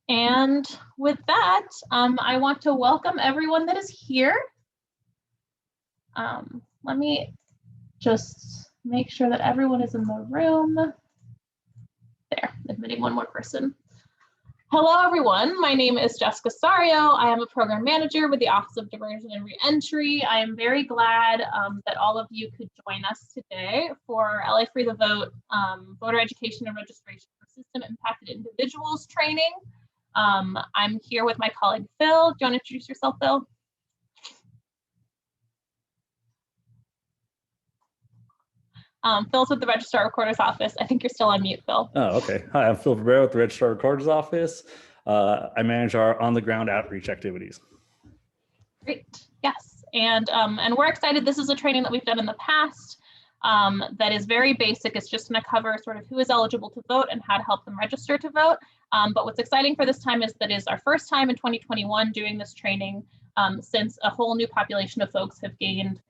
And with that, I want to welcome everyone that is here. Let me just make sure that everyone is in the room. There, admitting one more person. Hello, everyone. My name is Jessica Sario. I am a program manager with the Office of Diversion and Reentry. I am very glad that all of you could join us today for LA Free the Vote Voter Education and Registration for System Impacted Individuals training. I'm here with my colleague, Phil. Do you want to introduce yourself, Phil? Phil's with the Registrar Recorder's Office. I think you're still on mute, Phil. Oh, okay. Hi, I'm Phil Rivera with the Registrar Recorder's Office. I manage our on-the-ground outreach activities. Great, yes. And we're excited. This is a training that we've done in the past that is very basic. It's just going to cover sort of who is eligible to vote and how to help them register to vote. But what's exciting for this time is that it's our first time in 2021 doing this training since a whole new population of folks have gained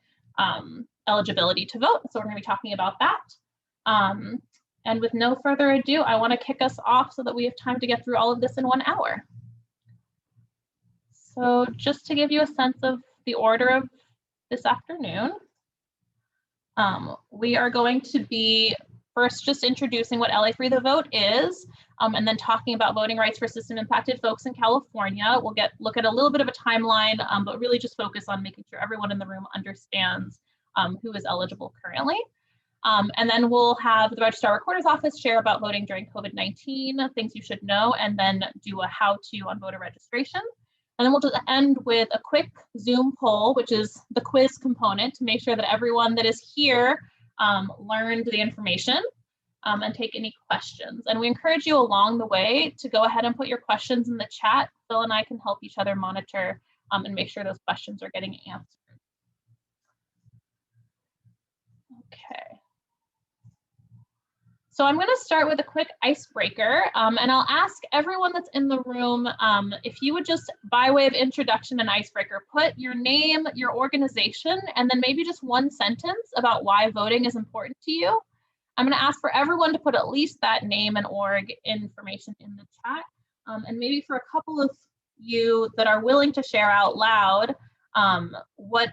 eligibility to vote. So we're going to be talking about that. And with no further ado, I want to kick us off so that we have time to get through all of this in 1 hour. So just to give you a sense of the order of this afternoon, we are going to be first just introducing what LA Free the Vote is, and then talking about voting rights for system impacted folks in California. We'll look at a little bit of a timeline, but really just focus on making sure everyone in the room understands who is eligible currently. And then we'll have the Registrar Recorder's Office share about voting during COVID-19, things you should know, and then do a how-to on voter registration. And then we'll just end with a quick Zoom poll, which is the quiz component, to make sure that everyone that is here learned the information and take any questions. And we encourage you along the way to go ahead and put your questions in the chat. Phil and I can help each other monitor and make sure those questions are getting answered. Okay. So I'm going to start with a quick icebreaker, and I'll ask everyone that's in the room if you would just, by way of introduction and icebreaker, put your name, your organization, and then maybe just one sentence about why voting is important to you. I'm going to ask for everyone to put at least that name and org information in the chat, and maybe for a couple of you that are willing to share out loud what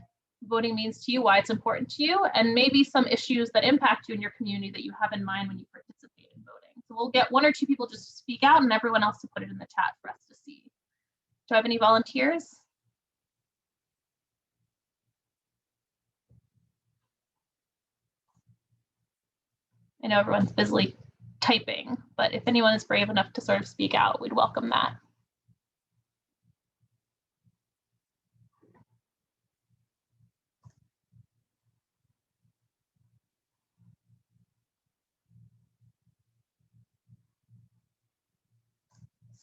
voting means to you, why it's important to you, and maybe some issues that impact you in your community that you have in mind when you participate in voting. So we'll get 1 or 2 people just to speak out and everyone else to put it in the chat for us to see. Do I have any volunteers? I know everyone's busily typing, but if anyone is brave enough to sort of speak out, we'd welcome that.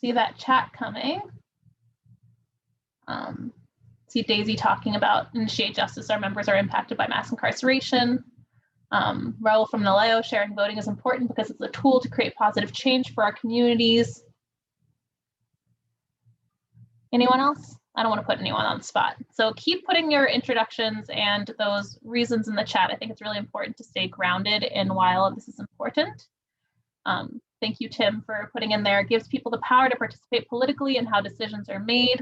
See that chat coming. See Daisy talking about initiate justice. Our members are impacted by mass incarceration. Raul from Naleo sharing voting is important because it's a tool to create positive change for our communities. Anyone else? I don't want to put anyone on the spot. So keep putting your introductions and those reasons in the chat. I think it's really important to stay grounded in why all of this is important. Thank you, Tim, for putting in there. It gives people the power to participate politically and how decisions are made.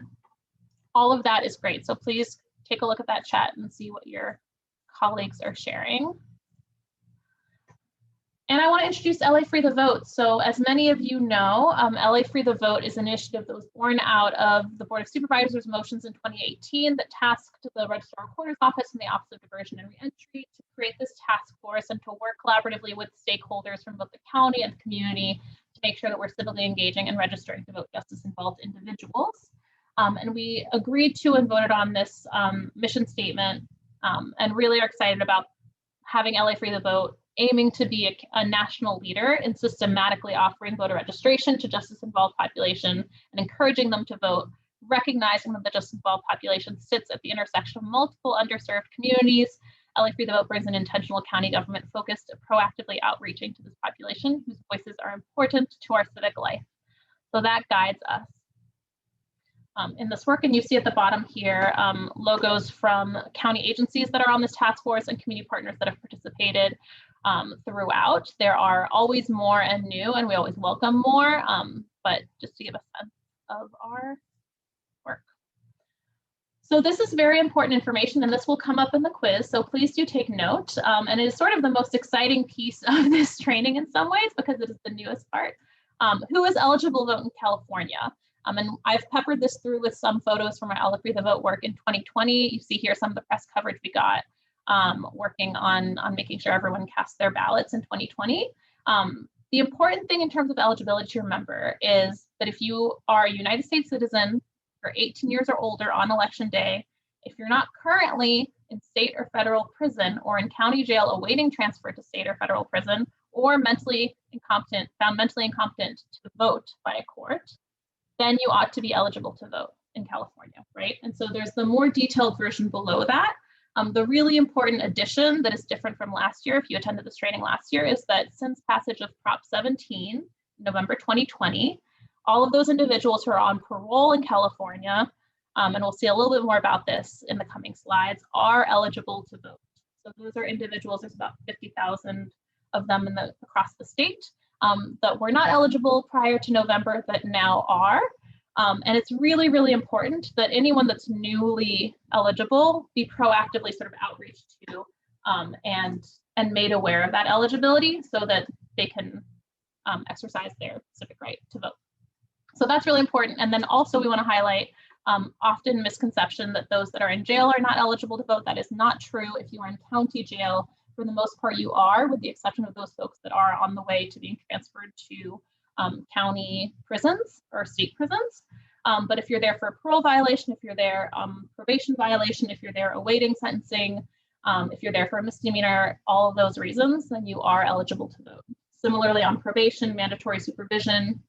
All of that is great. So please take a look at that chat and see what your colleagues are sharing. And I want to introduce LA Free the Vote. So as many of you know, LA Free the Vote is an initiative that was born out of the Board of Supervisors motions in 2018 that tasked the Registrar Recorder's Office and the Office of Diversion and Reentry to create this task force and to work collaboratively with stakeholders from both the county and the community to make sure that we're civilly engaging and registering to vote justice-involved individuals. And we agreed to and voted on this mission statement and really are excited about having LA Free the Vote aiming to be a national leader in systematically offering voter registration to justice-involved population and encouraging them to vote, recognizing that the justice-involved population sits at the intersection of multiple underserved communities. LA Free the Vote brings an intentional county government focus to proactively outreaching to this population whose voices are important to our civic life. So that guides us in this work. And you see at the bottom here logos from county agencies that are on this task force and community partners that have participated throughout. There are always more and new, and we always welcome more, but just to give a sense So this is very important information, and this will come up in the quiz, so please do take note. And it is sort of the most exciting piece of this training in some ways because it is the newest part. Who is eligible to vote in California? And I've peppered this through with some photos from our Ella Free the Vote work in 2020. You see here some of the press coverage we got working on making sure everyone cast their ballots in 2020. The important thing in terms of eligibility to remember is that if you are a United States citizen, you're 18 years or older on election day, if you're not currently in state or federal prison or in county jail awaiting transfer to state or federal prison, or found mentally incompetent to vote by a court, then you ought to be eligible to vote in California, right? And so there's the more detailed version below that. The really important addition that is different from last year, if you attended this training last year, is that since passage of Prop 17, November 2020, all of those individuals who are on parole in California, and we'll see a little bit more about this in the coming slides, are eligible to vote. So those are individuals, there's about 50,000 of them across the state that were not eligible prior to November that now are. And it's really, really important that anyone that's newly eligible be proactively sort of outreached to and made aware of that eligibility so that they can exercise their civic right to vote. So that's really important. And then also we want to highlight often misconception that those that are in jail are not eligible to vote. That is not true. If you are in county jail, for the most part you are, with the exception of those folks that are on the way to being transferred to county prisons or state prisons. But if you're there for a parole violation, if you're there probation violation, if you're there awaiting sentencing, if you're there for a misdemeanor, all of those reasons, then you are eligible to vote. Similarly, on probation, mandatory supervision,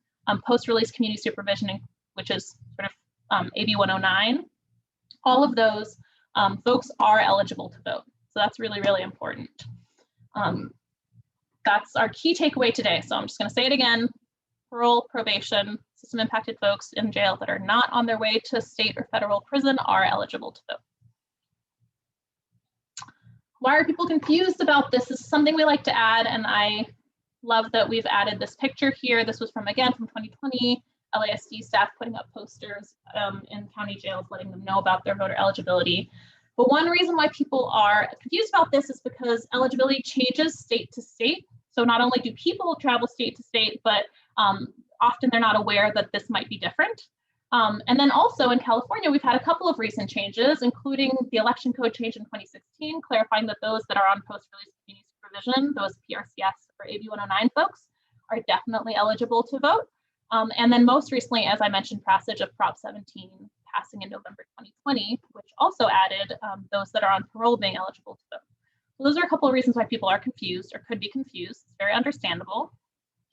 post-release community supervision, which is sort of AB 109, all of those folks are eligible to vote. So that's really, really important. That's our key takeaway today. So I'm just going to say it again. Parole, probation, system impacted folks in jail that are not on their way to state or federal prison are eligible to vote. Why are people confused about this? This is something we like to add, and I love that we've added this picture here. This was from 2020, LASD staff putting up posters in county jails, letting them know about their voter eligibility. But one reason why people are confused about this is because eligibility changes state to state. So not only do people travel state to state, but often they're not aware that this might be different. And then also in California, we've had a couple of recent changes, including the election code change in 2016, clarifying that those that are on post-release community supervision, those PRCS or AB 109 folks, are definitely eligible to vote. And then most recently, as I mentioned, passage of Prop 17 passing in November 2020, which also added those that are on parole being eligible to vote. So those are a couple of reasons why people are confused or could be confused. It's very understandable.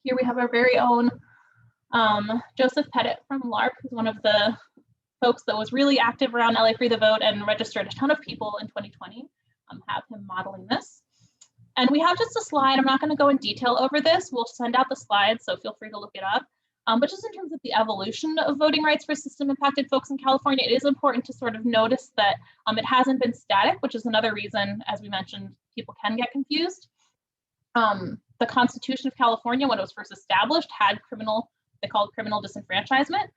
Here we have our very own Joseph Pettit from LARP, who's one of the folks that was really active around LA Free the Vote and registered a ton of people in 2020, have him modeling this. And we have just a slide. I'm not going to go in detail over this. We'll send out the slides, so feel free to look it up. But just in terms of the evolution of voting rights for system impacted folks in California, it is important to sort of notice that it hasn't been static, which is another reason, as we mentioned, people can get confused. The Constitution of California, when it was first established, had they called criminal disenfranchisement.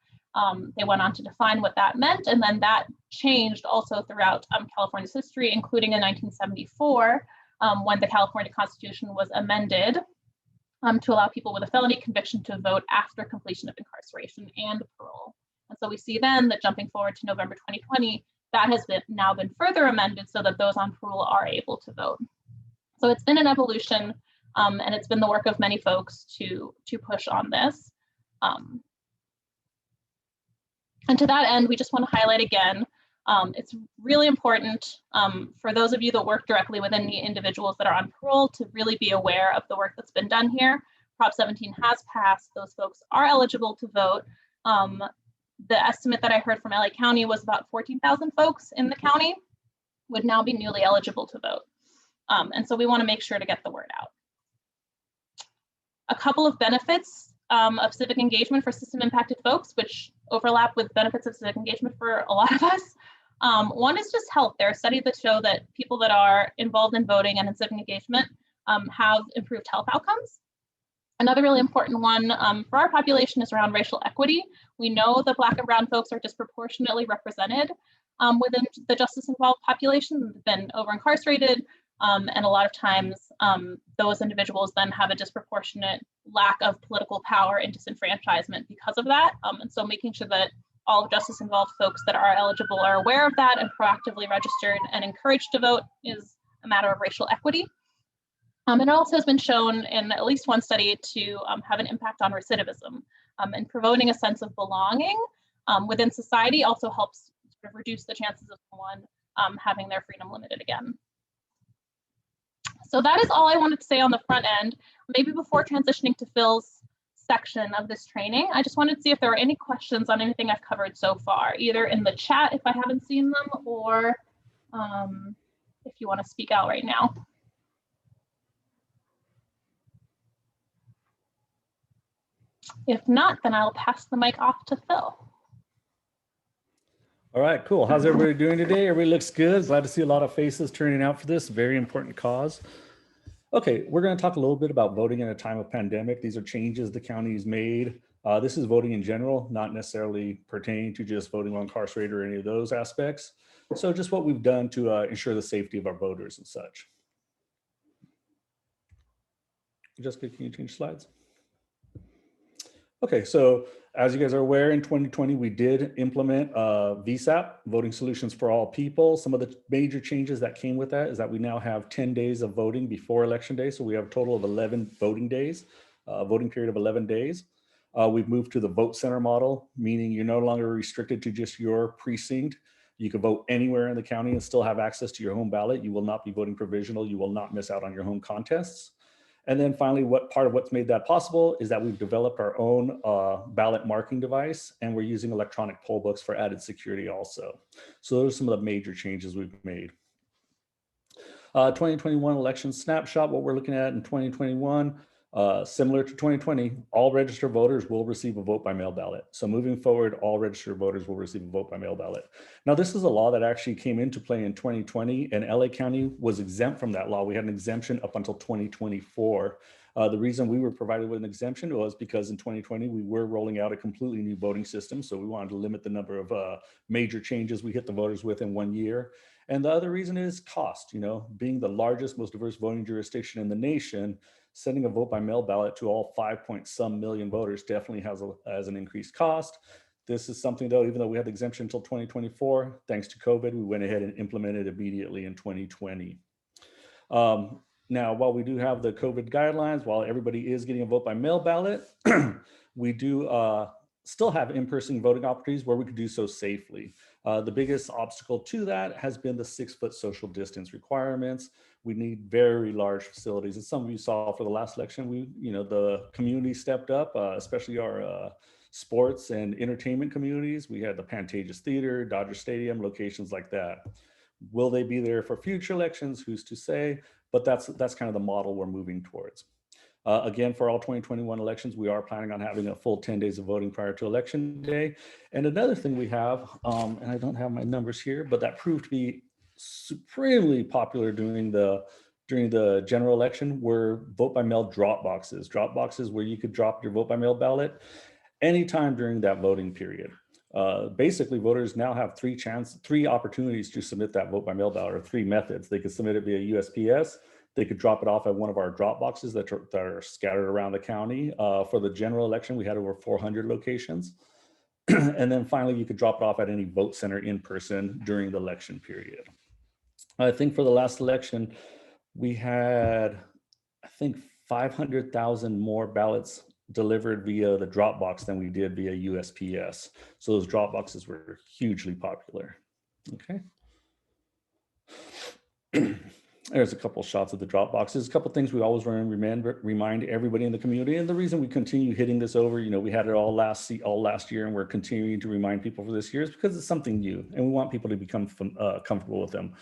They went on to define what that meant, and then that changed also throughout California's history, including in 1974, when the California Constitution was amended to allow people with a felony conviction to vote after completion of incarceration and parole. And so we see then that jumping forward to November 2020, that has now been further amended so that those on parole are able to vote. So it's been an evolution, and it's been the work of many folks to push on this. And to that end, we just want to highlight again, it's really important for those of you that work directly with any individuals that are on parole to really be aware of the work that's been done here. Prop 17 has passed. Those folks are eligible to vote. The estimate that I heard from LA County was about 14,000 folks in the county would now be newly eligible to vote. And so we want to make sure to get the word out. A couple of benefits of civic engagement for system impacted folks, which overlap with benefits of civic engagement for a lot of us. One is just health. There are studies that show that people that are involved in voting and in civic engagement have improved health outcomes. Another really important one for our population is around racial equity. We know that Black and Brown folks are disproportionately represented within the justice-involved population. They've been over-incarcerated, and a lot of times those individuals then have a disproportionate lack of political power and disenfranchisement because of that. And so making sure that all justice-involved folks that are eligible are aware of that and proactively registered and encouraged to vote is a matter of racial equity. And it also has been shown in at least one study to have an impact on recidivism, and promoting a sense of belonging within society also helps sort of reduce the chances of someone having their freedom limited again. So that is all I wanted to say on the front end. Maybe before transitioning to Phil's section of this training, I just wanted to see if there are any questions on anything I've covered so far, either in the chat if I haven't seen them, or if you want to speak out right now. If not, then I'll pass the mic off to Phil. All right, cool. How's everybody doing today? Everybody looks good. Glad to see a lot of faces turning out for this very important cause. Okay, we're going to talk a little bit about voting in a time of pandemic. These are changes the county's made. This is voting in general, not necessarily pertaining to just voting while incarcerated or any of those aspects. So just what we've done to ensure the safety of our voters and such. Jessica, can you change slides? Okay, so as you guys are aware, in 2020, we did implement VSAP, Voting Solutions for All People. Some of the major changes that came with that is that we now have 10 days of voting before Election Day. So we have a total of 11 voting days, voting period of 11 days. We've moved to the vote center model, meaning you're no longer restricted to just your precinct. You can vote anywhere in the county and still have access to your home ballot. You will not be voting provisional. You will not miss out on your home contests. And then finally, part of what's made that possible is that we've developed our own ballot marking device, and we're using electronic poll books for added security also. So those are some of the major changes we've made. 2021 election snapshot, what we're looking at in 2021, similar to 2020, all registered voters will receive a vote by mail ballot. So moving forward, all registered voters will receive a vote by mail ballot. Now, this is a law that actually came into play in 2020, and LA County was exempt from that law. We had an exemption up until 2024. The reason we were provided with an exemption was because in 2020, we were rolling out a completely new voting system. So we wanted to limit the number of major changes we hit the voters with in 1 year. And the other reason is cost. Being the largest, most diverse voting jurisdiction in the nation, sending a vote by mail ballot to all 5-some million voters definitely has an increased cost. This is something, though, even though we had the exemption until 2024, thanks to COVID, we went ahead and implemented immediately in 2020. Now, while we do have the COVID guidelines, while everybody is getting a vote by mail ballot, we do still have in-person voting opportunities where we could do so safely. The biggest obstacle to that has been the 6-foot social distance requirements. We need very large facilities. As some of you saw for the last election, the community stepped up, especially our sports and entertainment communities. We had the Pantages Theater, Dodger Stadium, locations like that. Will they be there for future elections? Who's to say? But that's kind of the model we're moving towards. Again, for all 2021 elections, we are planning on having a full 10 days of voting prior to Election Day. And another thing we have, and I don't have my numbers here, but that proved to be supremely popular during the general election, were vote by mail drop boxes where you could drop your vote by mail ballot anytime during that voting period. Basically, voters now have three opportunities to submit that vote by mail ballot, or 3 methods. They could submit it via USPS. They could drop it off at one of our drop boxes that are scattered around the county. For the general election, we had over 400 locations. And then finally, you could drop it off at any vote center in person during the election period. I think for the last election, we had, 500,000 more ballots delivered via the drop box than we did via USPS. So those drop boxes were hugely popular. Okay. There's a couple shots of the drop boxes. A couple things we always want to remind everybody in the community, and the reason we continue hitting this over, we had it all last year, and we're continuing to remind people for this year, is because it's something new, and we want people to become comfortable with them.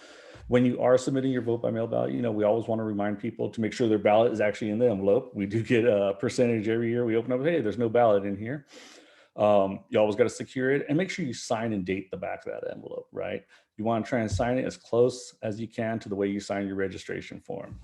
When you are submitting your vote by mail ballot, we always want to remind people to make sure their ballot is actually in the envelope. We do get a percentage every year. We open up, hey, there's no ballot in here. You always got to secure it, and make sure you sign and date the back of that envelope, right? You want to try and sign it as close as you can to the way you sign your registration form.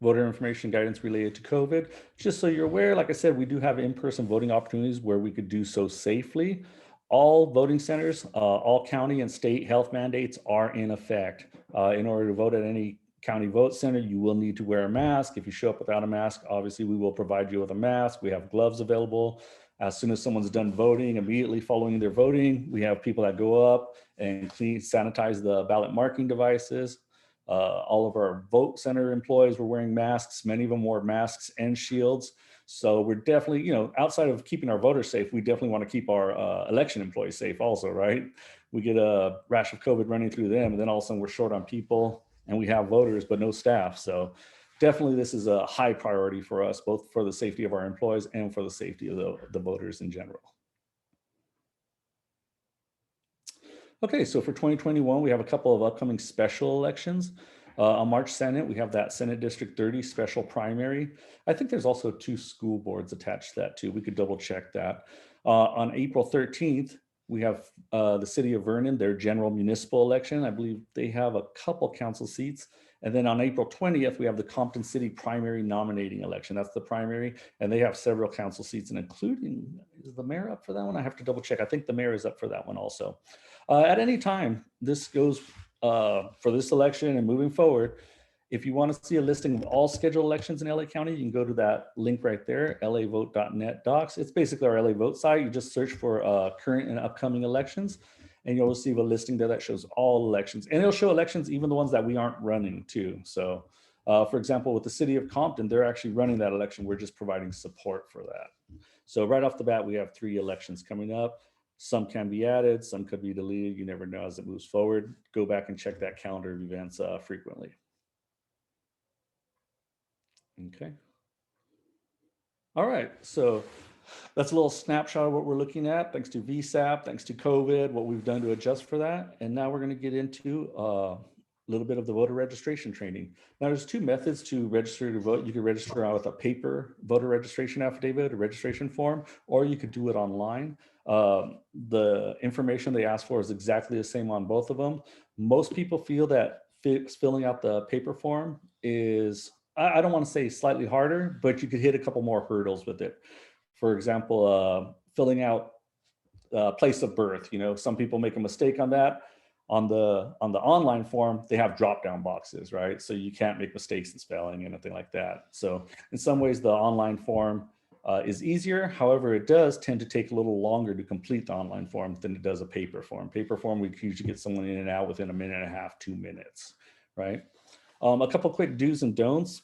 voter information guidance related to COVID. Just so you're aware, like I said, we do have in-person voting opportunities where we could do so safely. All voting centers, all county and state health mandates are in effect. In order to vote at any county vote center, you will need to wear a mask. If you show up without a mask, obviously we will provide you with a mask. We have gloves available. As soon as someone's done voting, immediately following their voting, we have people that go up and sanitize the ballot marking devices. All of our vote center employees were wearing masks. Many of them wore masks and shields. So we're definitely, outside of keeping our voters safe, we definitely want to keep our election employees safe also, right? We get a rash of COVID running through them, and then all of a sudden we're short on people and we have voters, but no staff. So definitely this is a high priority for us, both for the safety of our employees and for the safety of the voters in general. Okay, so for 2021, we have a couple of upcoming special elections. On March 2nd, we have that Senate District 30 special primary. I think there's also 2 school boards attached to that too. We could double check that. On April 13th, we have the city of Vernon, their general municipal election. I believe they have a couple council seats. And then on April 20th, we have the Compton City primary nominating election. That's the primary, and they have several council seats, and including, is the mayor up for that one? I have to double check. I think the mayor is up for that one also. At any time, this goes for this election and moving forward. If you want to see a listing of all scheduled elections in LA County, you can go to that link right there, lavote.net docs. It's basically our LA Vote site. You just search for current and upcoming elections, and you'll receive a listing there that shows all elections. And it'll show elections, even the ones that we aren't running too. So for example, with the city of Compton, they're actually running that election. We're just providing support for that. So right off the bat, we have 3 elections coming up. Some can be added, some could be deleted. You never know as it moves forward. Go back and check that calendar of events frequently. Okay. All right, so that's a little snapshot of what we're looking at, thanks to VSAP, thanks to COVID, what we've done to adjust for that. And now we're going to get into a little bit of the voter registration training. Now there's 2 methods to register to vote. You can register out with a paper voter registration affidavit, a registration form, or you could do it online. The information they ask for is exactly the same on both of them. Most people feel that filling out the paper form is, I don't want to say slightly harder, but you could hit a couple more hurdles with it. For example, filling out place of birth. Some people make a mistake on that. On the online form, they have drop-down boxes, right? So you can't make mistakes in spelling, anything like that. So in some ways, the online form is easier. However, it does tend to take a little longer to complete the online form than it does a paper form. Paper form, we can usually get someone in and out within 1.5 minutes, 2 minutes, right? A couple quick do's and don'ts.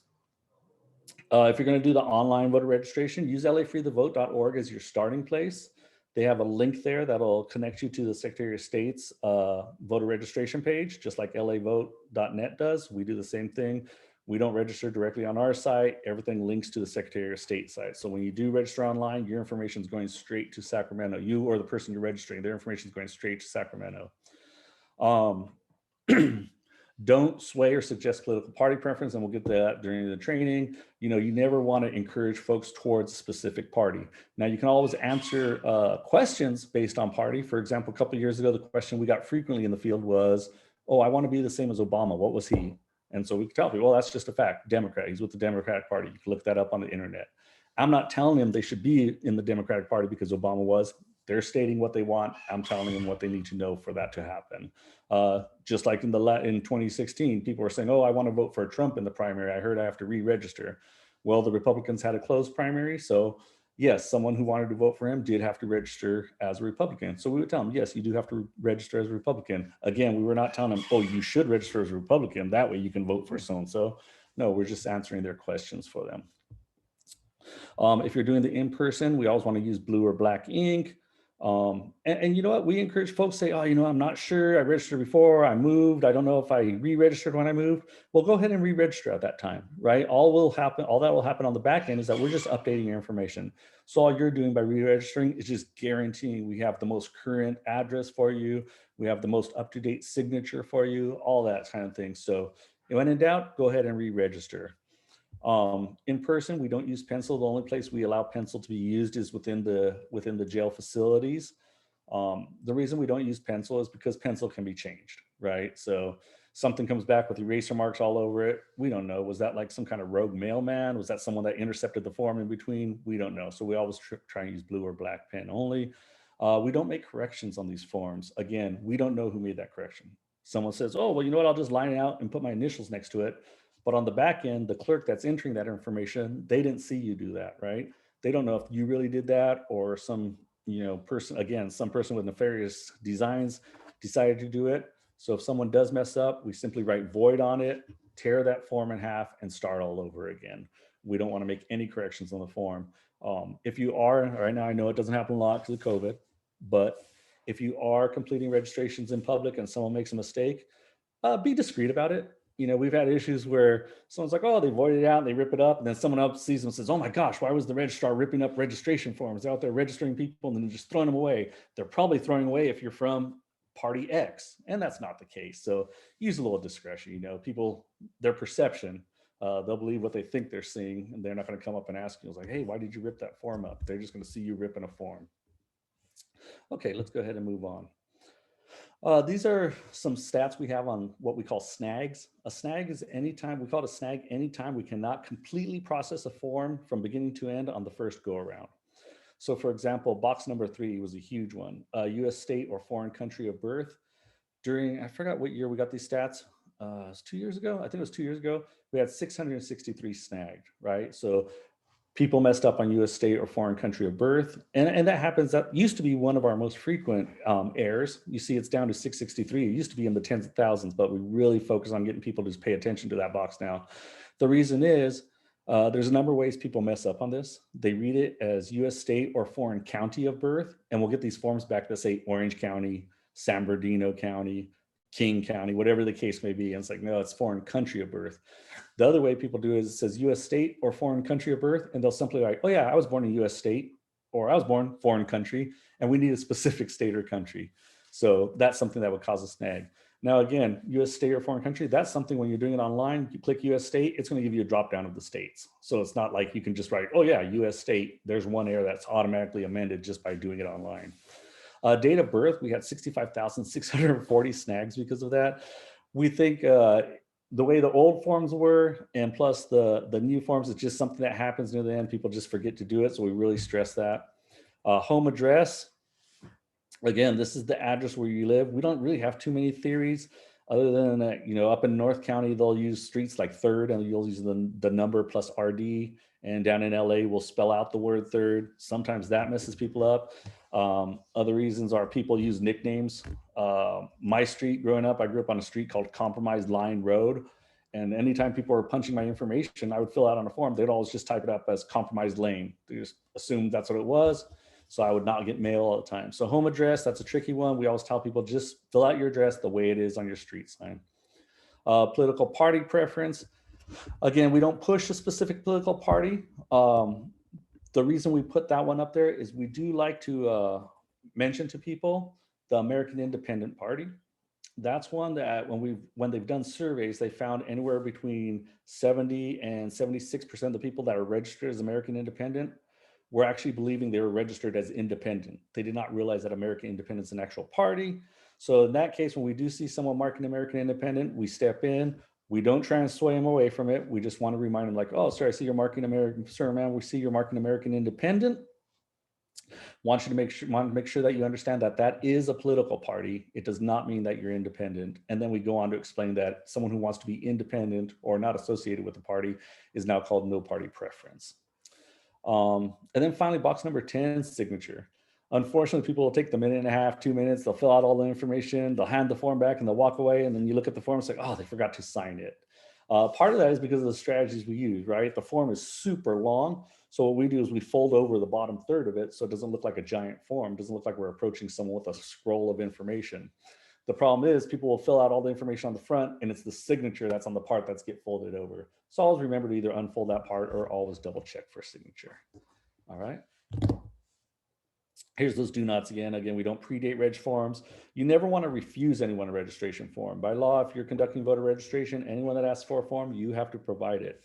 If you're going to do the online voter registration, use lafreethevote.org as your starting place. They have a link there that'll connect you to the Secretary of State's voter registration page, just like lavote.net does. We do the same thing. We don't register directly on our site. Everything links to the Secretary of State site. So when you do register online, your information is going straight to Sacramento. You or the person you're registering, their information is going straight to Sacramento. Don't sway or suggest political party preference, and we'll get to that during the training. You never want to encourage folks towards a specific party. Now, you can always answer questions based on party. For example, a couple of years ago, the question we got frequently in the field was, oh, I want to be the same as Obama. What was he? And so we could tell people, well, that's just a fact. Democrat. He's with the Democratic Party. You can look that up on the internet. I'm not telling them they should be in the Democratic Party because Obama was. They're stating what they want. I'm telling them what they need to know for that to happen. Just like in 2016, people were saying, oh, I want to vote for Trump in the primary. I heard I have to re-register. Well, the Republicans had a closed primary. So yes, someone who wanted to vote for him did have to register as a Republican. So we would tell them, yes, you do have to register as a Republican. Again, we were not telling them, oh, you should register as a Republican. That way you can vote for so-and-so. No, we're just answering their questions for them. If you're doing the in-person, we always want to use blue or black ink. And you know what? We encourage folks say, oh, I'm not sure. I registered before, I moved. I don't know if I re-registered when I moved. Well, go ahead and re-register at that time, right? All that will happen on the back end is that we're just updating your information. So all you're doing by re-registering is just guaranteeing we have the most current address for you. We have the most up-to-date signature for you, all that kind of thing. So when in doubt, go ahead and re-register. In person, we don't use pencil. The only place we allow pencil to be used is within the jail facilities. The reason we don't use pencil is because pencil can be changed, right? So Something comes back with eraser marks all over it. We don't know. Was that like some kind of rogue mailman? Was that someone that intercepted the form in between? We don't know. So we always try and use blue or black pen only. We don't make corrections on these forms. Again, we don't know who made that correction. Someone says, oh, well, you know what? I'll just line it out and put my initials next to it. But on the back end, the clerk that's entering that information, they didn't see you do that, right? They don't know if you really did that or some, person, again, some person with nefarious designs decided to do it. So if someone does mess up, we simply write void on it, tear that form in half, and start all over again. We don't want to make any corrections on the form. If you are, right now I know it doesn't happen a lot because of COVID, but if you are completing registrations in public and someone makes a mistake, be discreet about it. We've had issues where someone's like, oh, they voided it out and they rip it up. And then someone else sees them and says, oh my gosh, why was the registrar ripping up registration forms? They're out there registering people and then just throwing them away. They're probably throwing away if you're from party X. And that's not the case. So use a little discretion. People, their perception, they'll believe what they think they're seeing. And they're not going to come up and ask you, it's like, hey, why did you rip that form up? They're just going to see you ripping a form. Okay, let's go ahead and move on. These are some stats we have on what we call snags. A snag is anytime, we call it a snag anytime we cannot completely process a form from beginning to end on the first go around. So for example, box number 3 was a huge one. US state or foreign country of birth. I forgot what year we got these stats. It was 2 years ago. I think it was 2 years ago. We had 663 snagged, right? So people messed up on US state or foreign country of birth. And that happens, that used to be one of our most frequent errors. You see it's down to 663. It used to be in the tens of thousands, but we really focus on getting people to just pay attention to that box now. The reason is there's a number of ways people mess up on this. They read it as US state or foreign county of birth, and we'll get these forms back that say Orange County, San Bernardino County, King County, whatever the case may be. And it's like, no, it's foreign country of birth. The other way people do it is it says US state or foreign country of birth, and they'll simply write, oh yeah, I was born in US state, or I was born foreign country, and we need a specific state or country. So that's something that would cause a snag. Now, again, US state or foreign country, that's something when you're doing it online, you click US state, it's going to give you a drop down of the states. So it's not like you can just write, oh yeah, US state, there's one error that's automatically amended just by doing it online. Date of birth, we had 65,640 snags because of that. We think the way the old forms were, and plus the new forms, it's just something that happens near the end. People just forget to do it. So we really stress that. Home address, again, this is the address where you live. We don't really have too many theories other than that, up in North County, they'll use streets like third and you'll use the number plus RD. And down in LA, we'll spell out the word third. Sometimes that messes people up. Other reasons are people use nicknames. My street, growing up, I grew up on a street called Compromised Line Road. And anytime people were punching my information, I would fill out on a form. They'd always just type it up as Compromised Lane. They just assumed that's what it was. So I would not get mail all the time. So home address, that's a tricky one. We always tell people just fill out your address the way it is on your street sign. Political party preference. Again, we don't push a specific political party. The reason we put that one up there is we do like to mention to people the American Independent Party. That's one that when they've done surveys, they found anywhere between 70 and 76% of the people that are registered as American Independent were actually believing they were registered as independent. They did not realize that American Independence is an actual party. So in that case, when we do see someone marking American Independent, we step in. We don't try and sway them away from it. We just want to remind them like, oh, sir, I see you're marking American, sir, man, we see you're marking American Independent. Want to make sure that you understand that that is a political party. It does not mean that you're independent. And then we go on to explain that someone who wants to be independent or not associated with the party is now called no party preference. And then finally, box number 10, signature. Unfortunately, people will take the minute and a half, 2 minutes, they'll fill out all the information, they'll hand the form back and they'll walk away. And then you look at the form, it's like, oh, they forgot to sign it. Part of that is because of the strategies we use, right? The form is super long. So what we do is we fold over the bottom third of it so it doesn't look like a giant form. It doesn't look like we're approaching someone with a scroll of information. The problem is people will fill out all the information on the front and it's the signature that's on the part that's get folded over. So always remember to either unfold that part or always double check for signature. All right. Here's those do nots again. Again, we don't predate reg forms. You never want to refuse anyone a registration form. By law, if you're conducting voter registration, anyone that asks for a form, you have to provide it.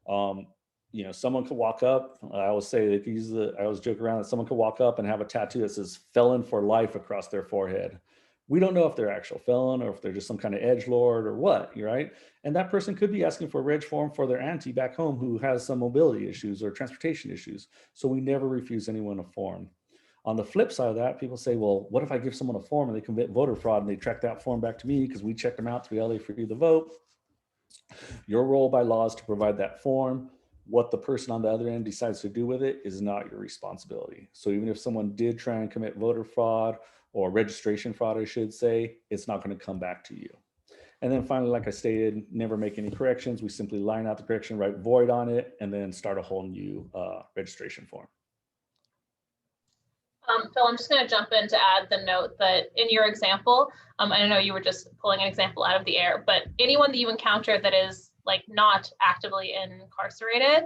Someone could walk up. I always say they could I always joke around that someone could walk up and have a tattoo that says felon for life across their forehead. We don't know if they're actual felon or if they're just some kind of edgelord or what, right? And that person could be asking for a reg form for their auntie back home who has some mobility issues or transportation issues. So we never refuse anyone a form. On the flip side of that, people say, well, what if I give someone a form and they commit voter fraud and they track that form back to me because we checked them out through LA Free the Vote? Your role by law is to provide that form. What the person on the other end decides to do with it is not your responsibility. So even if someone did try and commit voter fraud or registration fraud, I should say, it's not going to come back to you. And then finally, like I stated, never make any corrections. We simply line out the correction, write void on it, and then start a whole new registration form. Phil, I'm just going to jump in to add the note that in your example, I know you were just pulling an example out of the air, but anyone that you encounter that is like not actively incarcerated,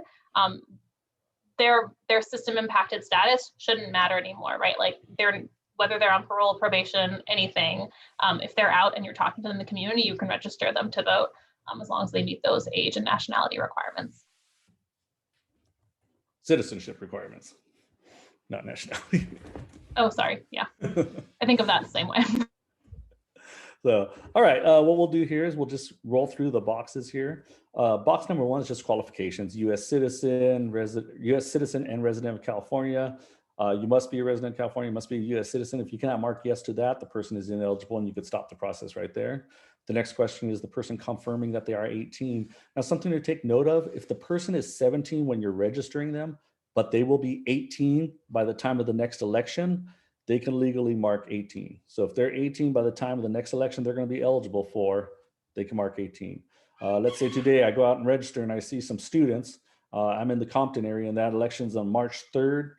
their system impacted status shouldn't matter anymore, right? Like whether they're on parole, probation, anything, if they're out and you're talking to them in the community, you can register them to vote as long as they meet those age and nationality requirements. Citizenship requirements, not nationality. Oh, sorry. Yeah. I think of that the same way. So, all right, what we'll do here is we'll just roll through the boxes here. Box number 1 is just qualifications: U.S. citizen, U.S. citizen and resident of California. You must be a resident of California, you must be a U.S. citizen. If you cannot mark yes to that, the person is ineligible and you could stop the process right there. The next question is the person confirming that they are 18. Now, something to take note of, if the person is 17 when you're registering them, but they will be 18 by the time of the next election, they can legally mark 18. So if they're 18 by the time of the next election they're going to be eligible for, they can mark 18. Let's say today I go out and register and I see some students. I'm in the Compton area and that election's on March 3rd.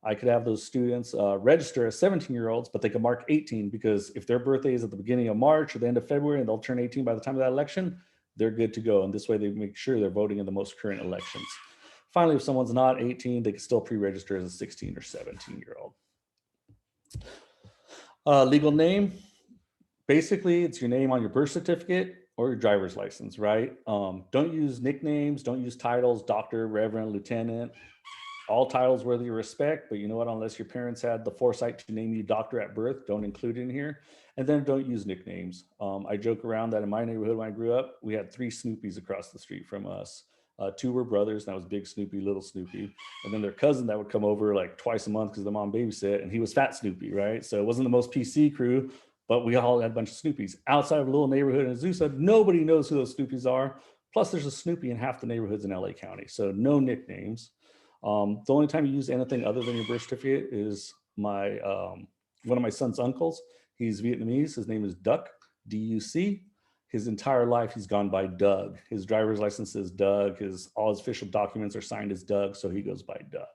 I could have those students register as 17-year-olds, but they can mark 18 because if their birthday is at the beginning of March or the end of February and they'll turn 18 by the time of that election, they're good to go. And this way they make sure they're voting in the most current elections. Finally, if someone's not 18, they can still pre-register as a 16 or 17-year-old. Legal name, basically it's your name on your birth certificate or your driver's license, right? Don't use nicknames, don't use titles, doctor, reverend, lieutenant. All titles worthy of respect, but you know what, unless your parents had the foresight to name you doctor at birth, don't include it in here. And then don't use nicknames. I joke around that in my neighborhood when I grew up, we had 3 Snoopies across the street from us. 2 were brothers, and that was Big Snoopy, Little Snoopy. And then their cousin that would come over like twice a month because the mom babysit, and he was Fat Snoopy, right? So it wasn't the most PC crew, but we all had a bunch of Snoopies. Outside of a little neighborhood in Azusa, nobody knows who those Snoopies are. Plus there's a Snoopy in half the neighborhoods in LA County. So no nicknames. The only time you use anything other than your birth certificate is my one of my son's uncles. He's Vietnamese. His name is Duc, D-U-C. His entire life, he's gone by Doug. His driver's license is Doug. All his official documents are signed as Doug, so he goes by Doug.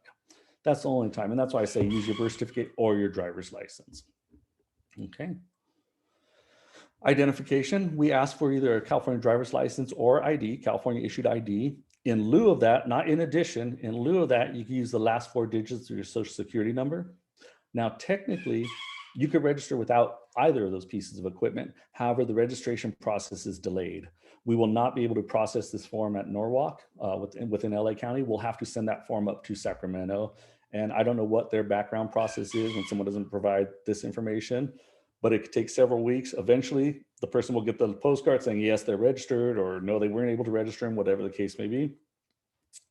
That's the only time, and that's why I say use your birth certificate or your driver's license. Okay. Identification, we ask for either a California driver's license or ID, California issued ID. In lieu of that, not in addition, in lieu of that, you can use the last 4 digits of your social security number. Now, technically, you could register without either of those pieces of equipment. However, the registration process is delayed. We will not be able to process this form at Norwalk within LA County. We'll have to send that form up to Sacramento. And I don't know what their background process is when someone doesn't provide this information, but it could take several weeks. Eventually, the person will get the postcard saying, yes, they're registered, or no, they weren't able to register them, whatever the case may be.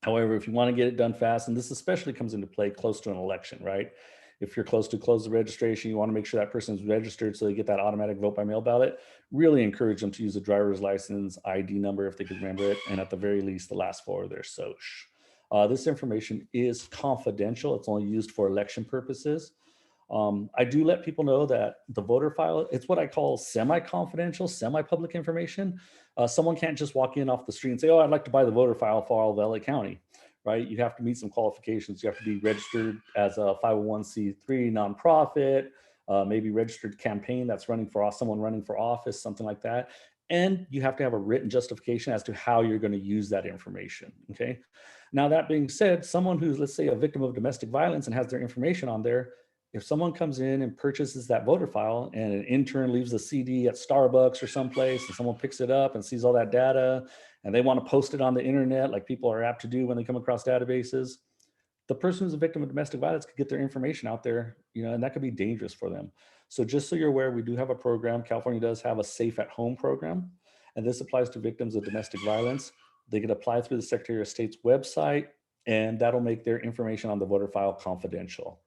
However, if you want to get it done fast, and this especially comes into play close to an election, right? If you're close to close the registration, you want to make sure that person's registered so they get that automatic vote by mail ballot. Really encourage them to use a driver's license, ID number if they can remember it, and at the very least, the last 4 of their SOCH. This information is confidential. It's only used for election purposes. I do let people know that the voter file, it's what I call semi-confidential, semi-public information. Someone can't just walk in off the street and say, oh, I'd like to buy the voter file for all of LA County, right? You have to meet some qualifications. You have to be registered as a 501c3 nonprofit, maybe registered campaign that's running for someone running for office, something like that. And you have to have a written justification as to how you're going to use that information, okay? Now, that being said, someone who's, let's say, a victim of domestic violence and has their information on there, if someone comes in and purchases that voter file and an intern leaves a CD at Starbucks or someplace and someone picks it up and sees all that data and they want to post it on the internet like people are apt to do when they come across databases, the person who's a victim of domestic violence could get their information out there, and that could be dangerous for them. So just so you're aware, we do have a program. California does have a Safe at Home program, and this applies to victims of domestic violence. They can apply through the Secretary of State's website, and that'll make their information on the voter file confidential.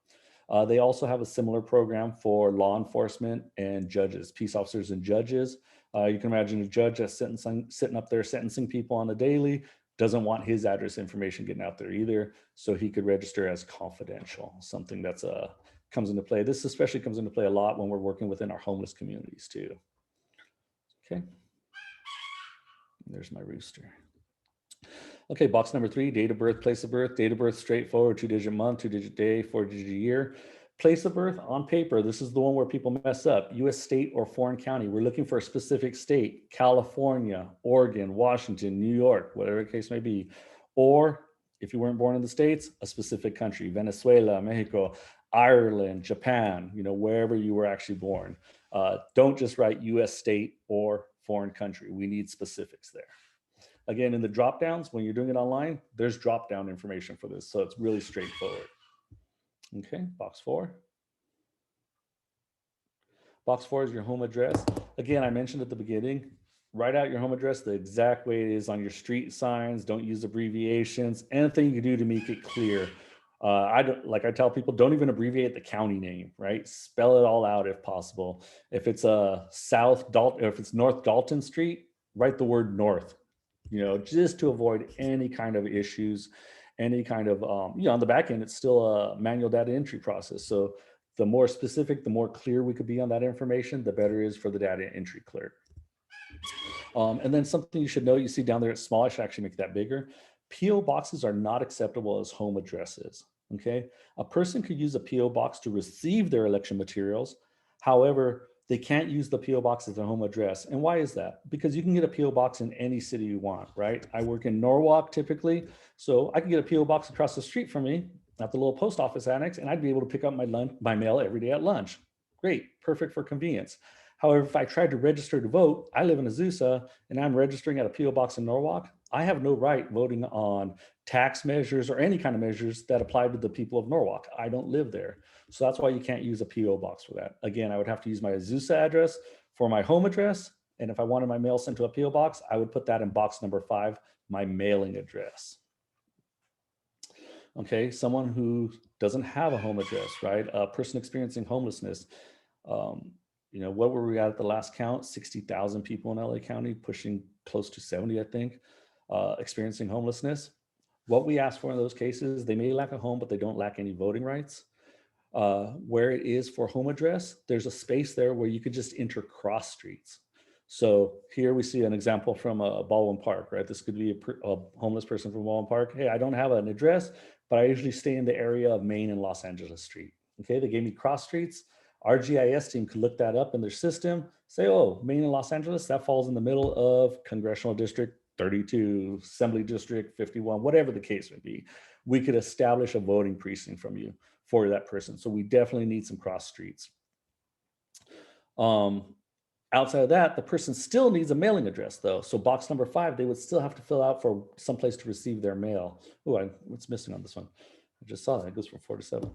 They also have a similar program for law enforcement and judges, peace officers and judges. You can imagine a judge that's sitting up there sentencing people on a daily, doesn't want his address information getting out there either, so he could register as confidential, something that's comes into play. This especially comes into play a lot when we're working within our homeless communities too. Okay, there's my rooster. Okay, box number 3, date of birth, place of birth. Date of birth, straightforward, 2-digit month, 2-digit day, 4-digit year. Place of birth on paper, this is the one where people mess up. US state or foreign county. We're looking for a specific state, California, Oregon, Washington, New York, whatever the case may be. Or if you weren't born in the States, a specific country, Venezuela, Mexico, Ireland, Japan, wherever you were actually born. Don't just write US state or foreign country. We need specifics there. Again, in the drop downs, when you're doing it online, there's drop down information for this. So it's really straightforward. Okay, box 4. Box 4 is your home address. Again, I mentioned at the beginning, write out your home address the exact way it is on your street signs. Don't use abbreviations. Anything you can do to make it clear. Like I tell people, don't even abbreviate the county name, right? Spell it all out if possible. If it's if it's North Dalton Street, write the word North, just to avoid any kind of issues, any kind of, on the back end, it's still a manual data entry process. So the more specific, the more clear we could be on that information, the better it is for the data entry clerk. And then something you should know, you see down there, it's small, I should actually make that bigger. PO boxes are not acceptable as home addresses, okay? A person could use a PO box to receive their election materials. However, they can't use the PO box as their home address. And why is that? Because you can get a PO box in any city you want, right? I work in Norwalk typically, so I can get a PO box across the street from me at the little post office annex, and I'd be able to pick up my mail every day at lunch. Great, perfect for convenience. However, if I tried to register to vote, I live in Azusa and I'm registering at a PO box in Norwalk, I have no right voting on tax measures or any kind of measures that apply to the people of Norwalk. I don't live there. So that's why you can't use a PO box for that. Again, I would have to use my Azusa address for my home address. And if I wanted my mail sent to a PO box, I would put that in box number 5, my mailing address. Okay, someone who doesn't have a home address, right? A person experiencing homelessness. What were we at the last count? 60,000 people in LA County, pushing close to 70, I think, experiencing homelessness. What we ask for in those cases, they may lack a home, but they don't lack any voting rights. Where it is for home address, there's a space there where you could just enter cross streets. So here we see an example from Baldwin Park, right? This could be a homeless person from Baldwin Park. Hey, I don't have an address, but I usually stay in the area of Main and Los Angeles Street. Okay, they gave me cross streets. Our GIS team could look that up in their system, say, oh, Main and Los Angeles, that falls in the middle of Congressional District 32, Assembly District 51, whatever the case may be. We could establish a voting precinct from you for that person. So we definitely need some cross streets. Outside of that, the person still needs a mailing address though. So box number 5, they would still have to fill out for someplace to receive their mail. Oh, what's missing on this one? I just saw that, it goes from 4 to 7.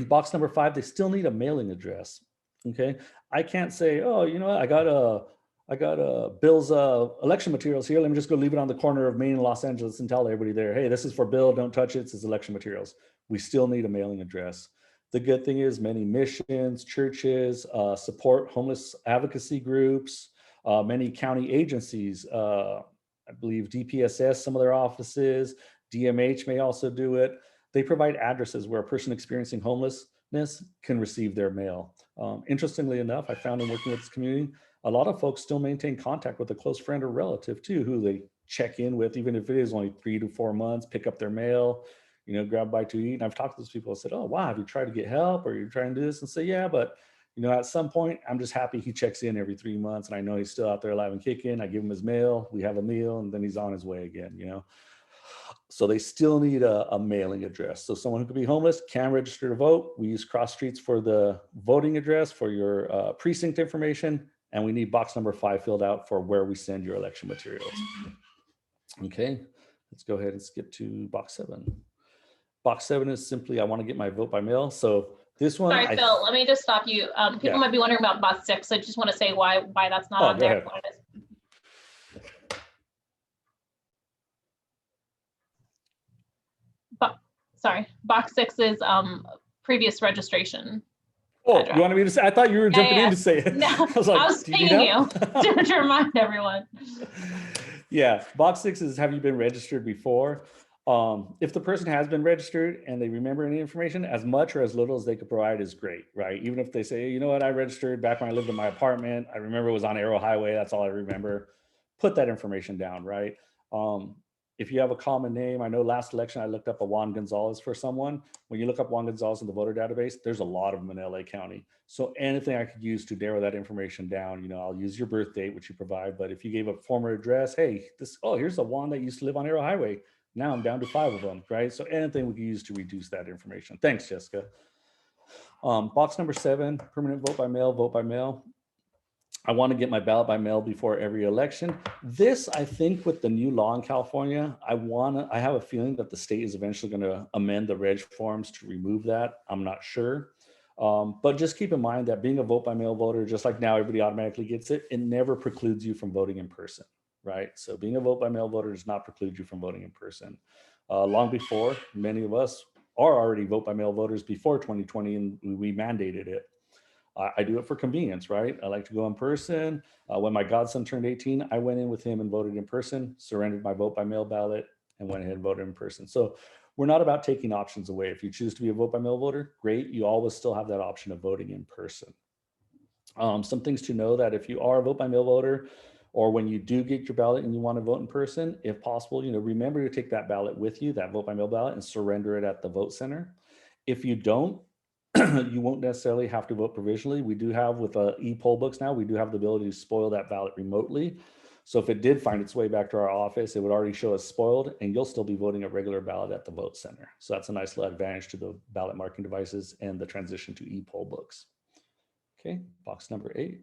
Box number 5, they still need a mailing address. Okay, I can't say, oh, you know what, I got Bill's election materials here. Let me just go leave it on the corner of Main and Los Angeles and tell everybody there, hey, this is for Bill, don't touch it, it's his election materials. We still need a mailing address. The good thing is many missions, churches, support homeless advocacy groups, many county agencies, I believe DPSS, some of their offices, DMH may also do it. They provide addresses where a person experiencing homelessness can receive their mail. Interestingly enough, I found in working with this community, a lot of folks still maintain contact with a close friend or relative too, who they check in with, even if it is only 3 to 4 months, pick up their mail, grab a bite to eat. And I've talked to those people and said, oh, wow, have you tried to get help? Or you're trying to do this? And say, yeah, but at some point, I'm just happy he checks in every 3 months and I know he's still out there alive and kicking. I give him his mail, we have a meal, and then he's on his way again, So they still need a mailing address. So someone who could be homeless can register to vote. We use cross streets for the voting address, for your precinct information, and we need box number 5 filled out for where we send your election materials. Okay, let's go ahead and skip to box 7. Box 7 is simply, I want to get my vote by mail. So this one, Sorry, Phil, let me just stop you. People Yeah. might be wondering about box 6. So I just want to say why that's not Oh, on go there. ahead. What it is. Sorry, box 6 is previous registration. Oh, address. you wanted me to say? I thought you were jumping in Yeah. to say it. No, I was like, I was do you need pinging help? you to remind everyone. Yeah, box 6 is, have you been registered before? If the person has been registered and they remember any information, as much or as little as they could provide is great, right? Even if they say, you know what, I registered back when I lived in my apartment. I remember it was on Arrow Highway. That's all I remember. Put that information down, right? If you have a common name, I know last election I looked up a Juan Gonzalez for someone. When you look up Juan Gonzalez in the voter database, there's a lot of them in LA County. So anything I could use to narrow that information down, I'll use your birth date, which you provide. But if you gave a former address, hey, here's the Juan that used to live on Arrow Highway. Now I'm down to 5 of them, right? So anything we can use to reduce that information. Thanks, Jessica. Box number 7, permanent vote by mail, vote by mail. I want to get my ballot by mail before every election. This, I think, with the new law in California, I have a feeling that the state is eventually going to amend the reg forms to remove that. I'm not sure. But just keep in mind that being a vote by mail voter, just like now everybody automatically gets it, it never precludes you from voting in person, right? So being a vote by mail voter does not preclude you from voting in person. Long before, many of us are already vote by mail voters before 2020, and we mandated it. I do it for convenience, right? I like to go in person. When my godson turned 18, I went in with him and voted in person, surrendered my vote by mail ballot, and went ahead and voted in person. So we're not about taking options away. If you choose to be a vote by mail voter, great. You always still have that option of voting in person. Some things to know that if you are a vote by mail voter, or when you do get your ballot and you want to vote in person, if possible, remember to take that ballot with you, that vote by mail ballot, and surrender it at the vote center. If you don't, you won't necessarily have to vote provisionally. We do have, with e-poll books now, we do have the ability to spoil that ballot remotely. So if it did find its way back to our office, it would already show us spoiled, and you'll still be voting a regular ballot at the vote center. So that's a nice little advantage to the ballot marking devices and the transition to e-poll books. Okay, box number 8.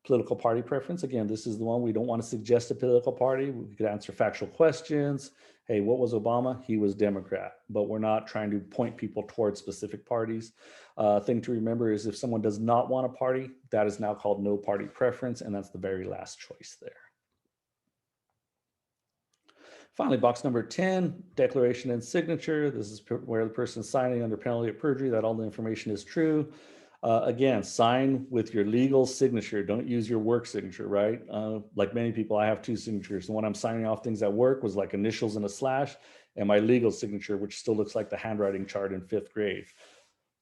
Political party preference. Again, this is the one we don't want to suggest a political party. We could answer factual questions. Hey, what was Obama? He was Democrat, but we're not trying to point people towards specific parties. Thing to remember is if someone does not want a party, that is now called no party preference, and that's the very last choice there. Finally, box number 10, declaration and signature. This is where the person is signing under penalty of perjury that all the information is true. Again, sign with your legal signature. Don't use your work signature, right? Like many people, I have 2 signatures. The one I'm signing off things at work was like initials and a slash, and my legal signature, which still looks like the handwriting chart in 5th grade.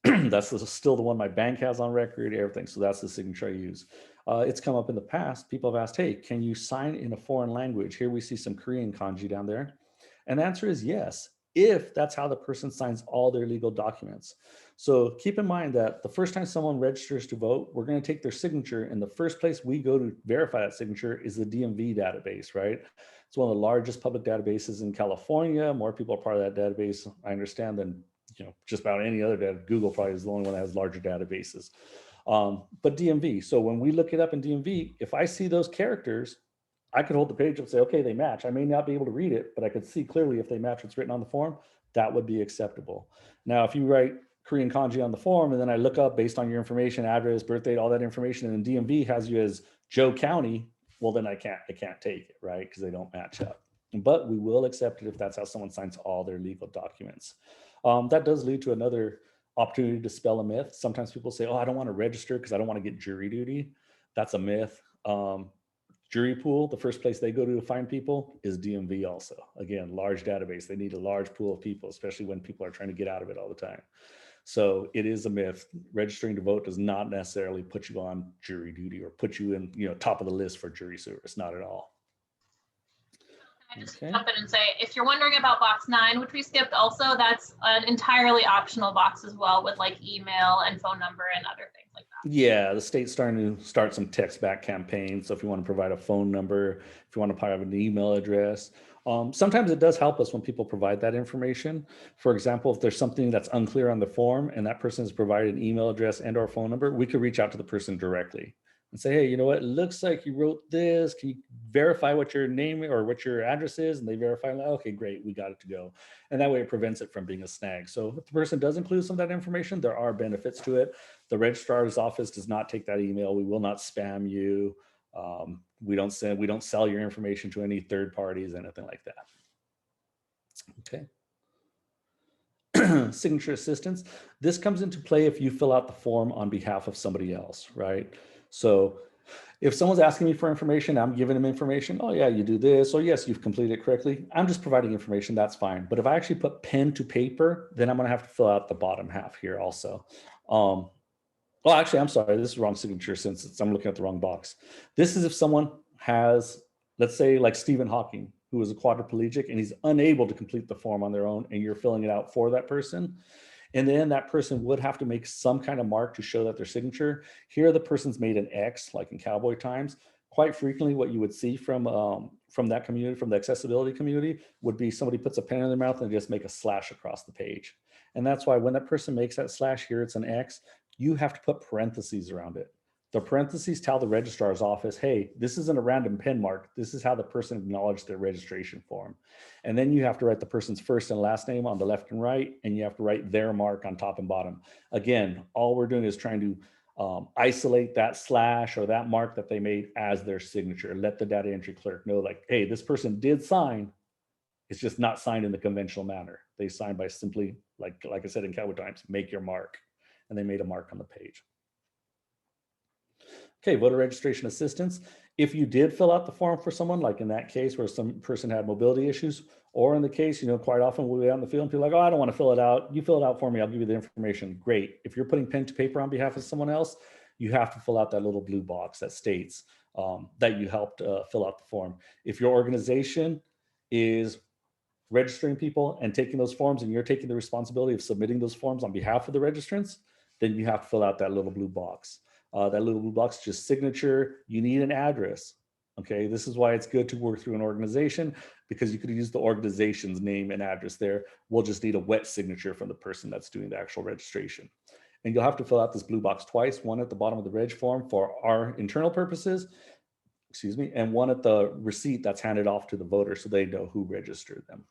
That's still the one my bank has on record, everything. So that's the signature I use. It's come up in the past. People have asked, hey, can you sign in a foreign language? Here we see some Korean kanji down there. And the answer is yes, if that's how the person signs all their legal documents. So keep in mind that the first time someone registers to vote, we're going to take their signature, and the first place we go to verify that signature is the DMV database, right? It's one of the largest public databases in California. More people are part of that database, I understand, than just about any other data. Google probably is the only one that has larger databases. But DMV, so when we look it up in DMV, if I see those characters, I could hold the page up and say, okay, they match. I may not be able to read it, but I could see clearly if they match what's written on the form, that would be acceptable. Now, if you write Korean kanji on the form, and then I look up based on your information, address, birth date, all that information, and DMV has you as Joe County, well, then I can't take it, right? Because they don't match up. But we will accept it if that's how someone signs all their legal documents. That does lead to another opportunity to spell a myth. Sometimes people say, oh, I don't want to register because I don't want to get jury duty. That's a myth. Jury pool, the first place they go to find people is DMV also. Again, large database. They need a large pool of people, especially when people are trying to get out of it all the time. So it is a myth. Registering to vote does not necessarily put you on jury duty or put you in, top of the list for jury service. Not at all. I just jump in and say, if you're wondering about box 9, which we skipped also, that's an entirely optional box as well, with like email and phone number and other things like that. Yeah, the state's starting to start some text back campaigns. So if you want to provide a phone number, if you want to provide an email address, sometimes it does help us when people provide that information. For example, if there's something that's unclear on the form and that person has provided an email address and or phone number, we could reach out to the person directly and say, hey, you know what, it looks like you wrote this. Can you verify what your name or what your address is? And they verify, like, okay, great, we got it to go. And that way it prevents it from being a snag. So if the person does include some of that information, there are benefits to it. The registrar's office does not take that email. We will not spam you. We don't sell your information to any third parties, anything like that. Okay. Signature assistance. This comes into play if you fill out the form on behalf of somebody else, right? So if someone's asking me for information, I'm giving them information. Oh yeah, you do this. Oh yes, you've completed it correctly. I'm just providing information, that's fine. But if I actually put pen to paper, then I'm gonna have to fill out the bottom half here also. Well, actually, I'm sorry, this is wrong signature since I'm looking at the wrong box. This is if someone has, let's say like Stephen Hawking, who is a quadriplegic and he's unable to complete the form on their own and you're filling it out for that person. And then that person would have to make some kind of mark to show that their signature. Here, the person's made an X, like in cowboy times. Quite frequently, what you would see from that community, from the accessibility community, would be somebody puts a pen in their mouth and just make a slash across the page. And that's why when that person makes that slash, here it's an X, you have to put parentheses around it. The parentheses tell the registrar's office, hey, this isn't a random pen mark. This is how the person acknowledged their registration form. And then you have to write the person's first and last name on the left and right, and you have to write their mark on top and bottom. Again, all we're doing is trying to isolate that slash or that mark that they made as their signature. Let the data entry clerk know, like, hey, this person did sign. It's just not signed in the conventional manner. They signed by simply, like I said in cowboy times, make your mark. And they made a mark on the page. Okay, voter registration assistance. If you did fill out the form for someone, like in that case where some person had mobility issues, or in the case, quite often we'll be out in the field and people are like, oh, I don't want to fill it out. You fill it out for me, I'll give you the information. Great. If you're putting pen to paper on behalf of someone else, you have to fill out that little blue box that states that you helped fill out the form. If your organization is registering people and taking those forms and you're taking the responsibility of submitting those forms on behalf of the registrants, then you have to fill out that little blue box. That little blue box, just signature, you need an address. Okay, this is why it's good to work through an organization, because you could use the organization's name and address there. We'll just need a wet signature from the person that's doing the actual registration. And you'll have to fill out this blue box twice, one at the bottom of the reg form for our internal purposes, excuse me, and one at the receipt that's handed off to the voter so they know who registered them.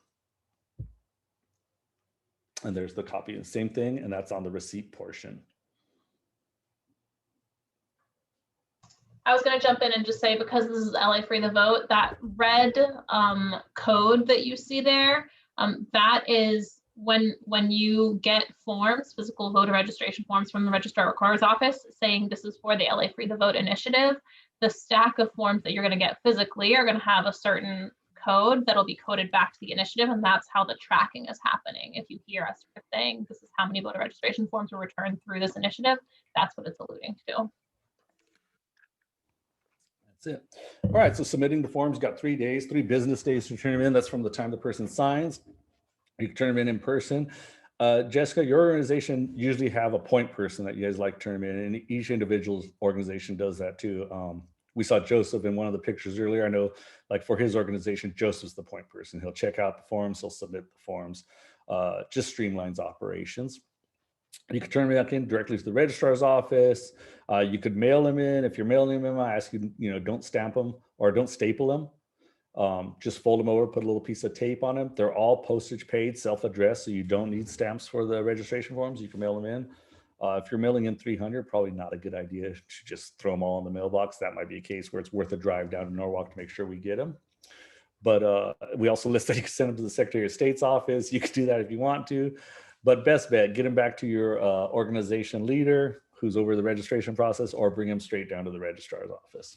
And there's the copy, and same thing, and that's on the receipt portion. I was going to jump in and just say, because this is LA Free the Vote, that red code that you see there, that is when you get forms, physical voter registration forms from the Registrar Recorder's office saying this is for the LA Free the Vote initiative, the stack of forms that you're going to get physically are going to have a certain code that'll be coded back to the initiative, and that's how the tracking is happening. If you hear us saying this is how many voter registration forms were returned through this initiative, that's what it's alluding to. That's it. All right, so submitting the forms, got 3 days, 3 business days to turn them in. That's from the time the person signs. You can turn them in person. Jessica, your organization usually have a point person that you guys like to turn them in, and each individual organization does that too. We saw Joseph in one of the pictures earlier. I know, like for his organization, Joseph's the point person. He'll check out the forms, he'll submit the forms, just streamlines operations. You could turn them back in directly to the registrar's office. You could mail them in. If you're mailing them in, I ask you, don't stamp them or don't staple them. Just fold them over, put a little piece of tape on them. They're all postage paid, self-addressed, so you don't need stamps for the registration forms. You can mail them in. If you're mailing in 300, probably not a good idea to just throw them all in the mailbox. That might be a case where it's worth a drive down to Norwalk to make sure we get them. But we also list that you can send them to the Secretary of State's office. You could do that if you want to. But best bet, get them back to your organization leader who's over the registration process, or bring them straight down to the registrar's office.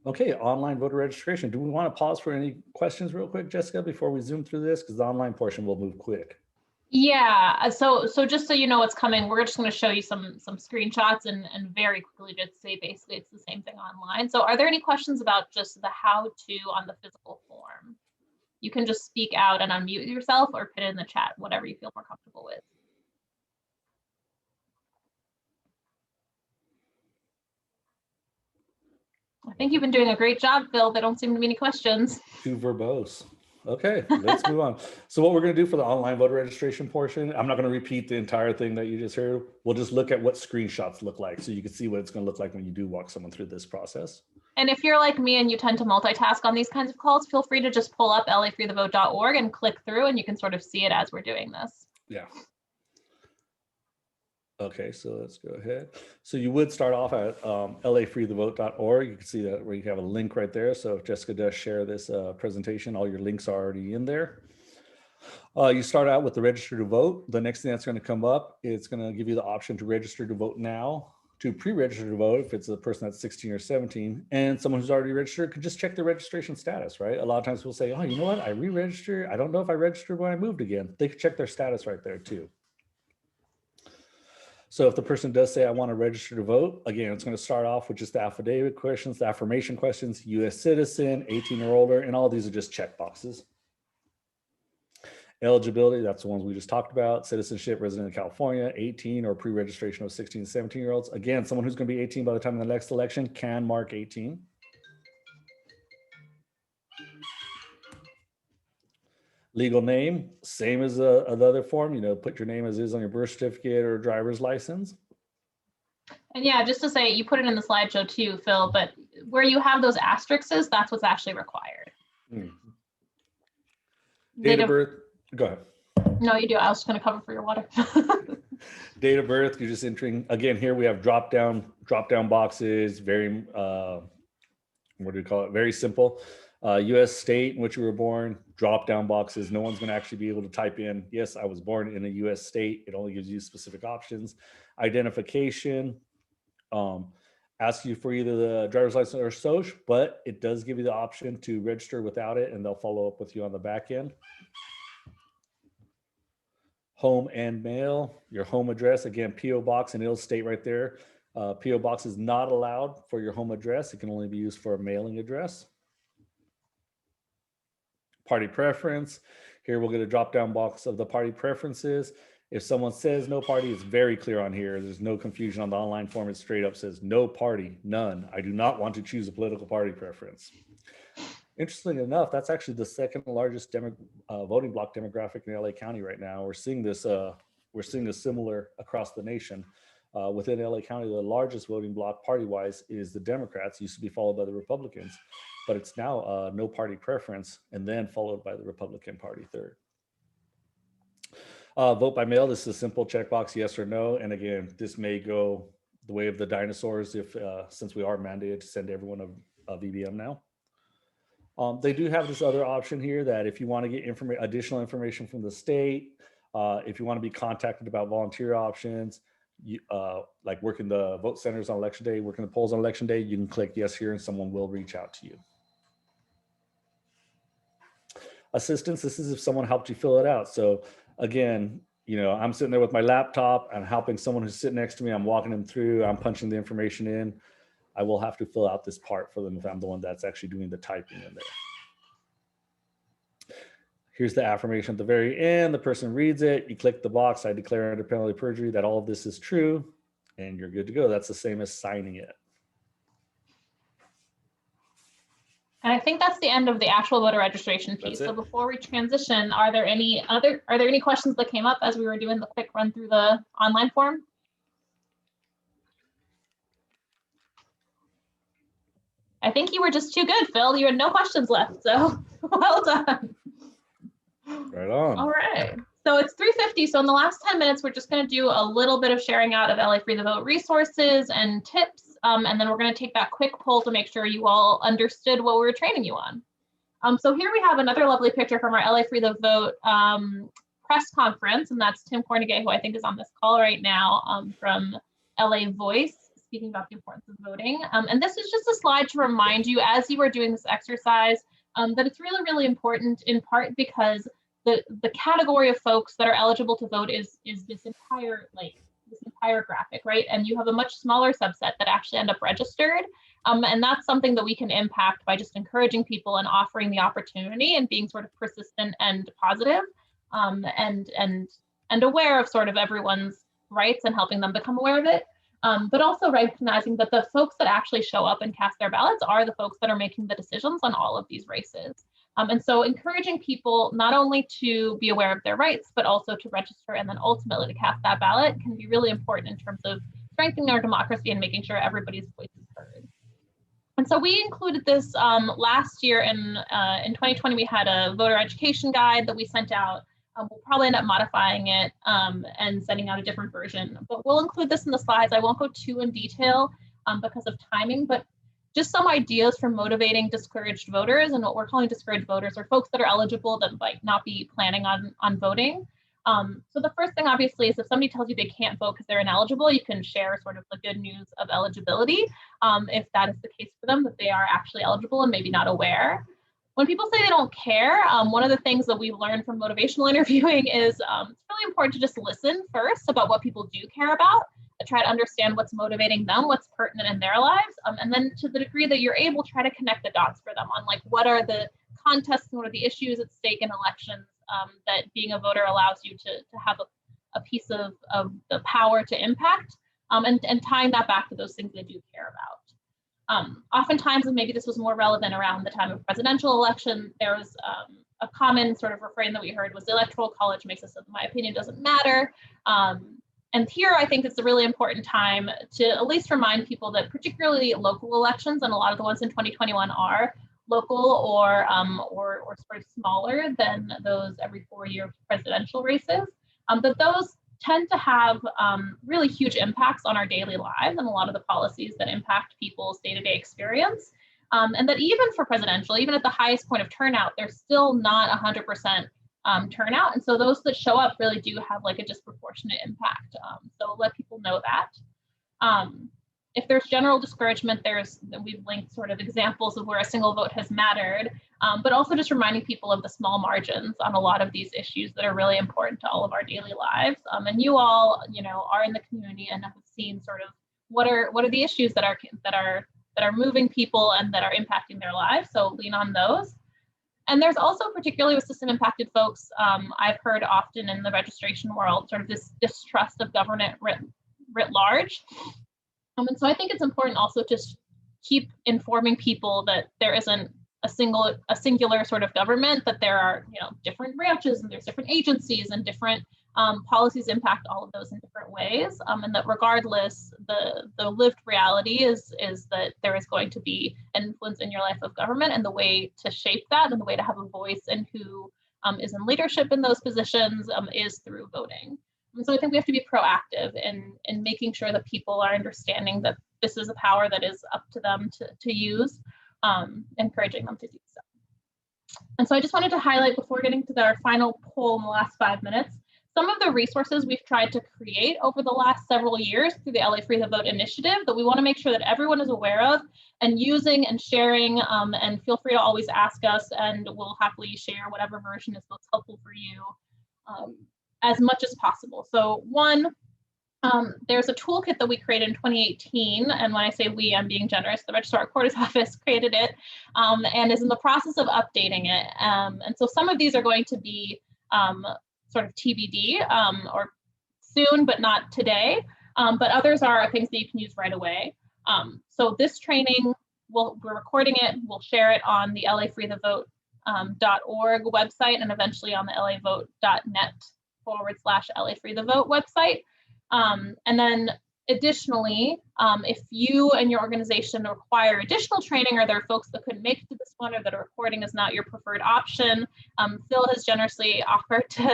Okay, online voter registration. Do we want to pause for any questions real quick, Jessica, before we zoom through this? Because the online portion will move quick. Yeah, so just so you know what's coming, we're just going to show you some screenshots and very quickly just say basically it's the same thing online. So are there any questions about just the how-to on the physical form? You can just speak out and unmute yourself or put it in the chat, whatever you feel more comfortable with. I think you've been doing a great job, Phil. There don't seem to be any questions. Too verbose. Okay, let's move on. So what we're going to do for the online voter registration portion, I'm not going to repeat the entire thing that you just heard. We'll just look at what screenshots look like so you can see what it's going to look like when you do walk someone through this process. And if you're like me and you tend to multitask on these kinds of calls, feel free to just pull up lafreethevote.org and click through, and you can sort of see it as we're doing this. Yeah. Okay, so let's go ahead. So you would start off at lafreethevote.org. You can see that we have a link right there. So if Jessica does share this presentation, all your links are already in there. You start out with the register to vote. The next thing that's going to come up, it's going to give you the option to register to vote now, to pre-register to vote if it's a person that's 16 or 17, and someone who's already registered could just check their registration status, right? A lot of times people say, oh, you know what, I re-registered. I don't know if I registered when I moved again. They could check their status right there too. So if the person does say, I want to register to vote, again, it's going to start off with just the affidavit questions, the affirmation questions, US citizen, 18 or older, and all these are just check boxes. Eligibility, that's the ones we just talked about. Citizenship, resident of California, 18 or pre-registration of 16 and 17-year-olds. Again, someone who's going to be 18 by the time of the next election can mark 18. Legal name, same as the other form, put your name as is on your birth certificate or driver's license. And yeah, just to say, you put it in the slideshow too, Phil, but where you have those asterisks, that's what's actually required. Date of birth, go ahead. No, you do. I was just going to cover for your water. Date of birth, you're just entering. Again, here we have drop down boxes, very, what do we call it? Very simple. US state in which you were born, drop down boxes. No one's going to actually be able to type in, yes, I was born in a US state. It only gives you specific options. Identification, ask you for either the driver's license or social, but it does give you the option to register without it, and they'll follow up with you on the back end. Home and mail, your home address, again, PO box, and it'll state right there, PO box is not allowed for your home address. It can only be used for a mailing address. Party preference, here we'll get a drop down box of the party preferences. If someone says no party, it's very clear on here. There's no confusion on the online form. It straight up says no party, none. I do not want to choose a political party preference. Interestingly enough, that's actually the second largest voting block demographic in LA County right now. We're seeing this similar across the nation. Within LA County, the largest voting block party-wise is the Democrats, used to be followed by the Republicans, but it's now no party preference, and then followed by the Republican Party third. Vote by mail, this is a simple checkbox, yes or no. And again, this may go the way of the dinosaurs if since we are mandated to send everyone a VBM now. They do have this other option here that if you want to get additional information from the state, if you want to be contacted about volunteer options, like working the vote centers on election day, working the polls on election day, you can click yes here and someone will reach out to you. Assistance, this is if someone helped you fill it out. So again, I'm sitting there with my laptop, I'm helping someone who's sitting next to me, I'm walking them through, I'm punching the information in. I will have to fill out this part for them if I'm the one that's actually doing the typing in there. Here's the affirmation at the very end. The person reads it, you click the box, I declare under penalty of perjury that all of this is true, and you're good to go. That's the same as signing it. And I think that's the end of the actual voter registration piece. So before we transition, are there any questions that came up as we were doing the quick run through the online form? I think you were just too good, Phil. You had no questions left, so well done. Right on. All right. So it's 3:50. So in the last 10 minutes, we're just going to do a little bit of sharing out of LA Free the Vote resources and tips. And then we're going to take that quick poll to make sure you all understood what we were training you on. So here we have another lovely picture from our LA Free the Vote press conference. And that's Tim Cornegay, who I think is on this call right now from LA Voice, speaking about the importance of voting. And this is just a slide to remind you as you are doing this exercise that it's really, really important, in part because the category of folks that are eligible to vote is this entire graphic, right? And you have a much smaller subset that actually end up registered. And that's something that we can impact by just encouraging people and offering the opportunity and being sort of persistent and positive and aware of sort of everyone's rights and helping them become aware of it. But also recognizing that the folks that actually show up and cast their ballots are the folks that are making the decisions on all of these races. And so encouraging people not only to be aware of their rights, but also to register and then ultimately to cast that ballot can be really important in terms of strengthening our democracy and making sure everybody's voice is heard. And so we included this last year in 2020. We had a voter education guide that we sent out. We'll probably end up modifying it and sending out a different version, but we'll include this in the slides. I won't go too in detail because of timing, but just some ideas for motivating discouraged voters. And what we're calling discouraged voters are folks that are eligible that might not be planning on voting. So the first thing, obviously, is if somebody tells you they can't vote because they're ineligible, you can share sort of the good news of eligibility if that is the case for them, that they are actually eligible and maybe not aware. When people say they don't care, one of the things that we've learned from motivational interviewing is it's really important to just listen first about what people do care about, to try to understand what's motivating them, what's pertinent in their lives, and then to the degree that you're able, try to connect the dots for them on like what are the contests and what are the issues at stake in elections that being a voter allows you to have a piece of the power to impact, and tying that back to those things they do care about. Oftentimes, and maybe this was more relevant around the time of presidential election, there was a common sort of refrain that we heard was the Electoral College makes us so my opinion doesn't matter. And here, I think it's a really important time to at least remind people that particularly local elections, and a lot of the ones in 2021 are local or sort of smaller than those every 4-year presidential races, that those tend to have really huge impacts on our daily lives and a lot of the policies that impact people's day-to-day experience. And that even for presidential, even at the highest point of turnout, there's still not 100% turnout. And so those that show up really do have like a disproportionate impact. So let people know that. If there's general discouragement, we've linked sort of examples of where a single vote has mattered, but also just reminding people of the small margins on a lot of these issues that are really important to all of our daily lives. And you all, are in the community and have seen sort of what are the issues that are moving people and that are impacting their lives. So lean on those. And there's also, particularly with system impacted folks, I've heard often in the registration world, sort of this distrust of government writ large. And so I think it's important also to keep informing people that there isn't a singular sort of government, that there are different branches and there's different agencies and different policies impact all of those in different ways, and that regardless, the lived reality is that there is going to be an influence in your life of government, and the way to shape that and the way to have a voice in who is in leadership in those positions is through voting. And so I think we have to be proactive in making sure that people are understanding that this is a power that is up to them to use, encouraging them to do so. And so I just wanted to highlight, before getting to our final poll in the last 5 minutes, some of the resources we've tried to create over the last several years through the LA Free the Vote initiative that we want to make sure that everyone is aware of and using and sharing, and feel free to always ask us and we'll happily share whatever version is most helpful for you as much as possible. So one, there's a toolkit that we created in 2018, and when I say we, I'm being generous, the Registrar Recorder's Office created it and is in the process of updating it. And so some of these are going to be sort of TBD or soon, but not today. But others are things that you can use right away. So this training, we're recording it, we'll share it on the lafreethevote.org website and eventually on the lavote.net/LA Free the Vote website. And then additionally, if you and your organization require additional training, or there are folks that couldn't make it to this one, or that a recording is not your preferred option, Phil has generously offered to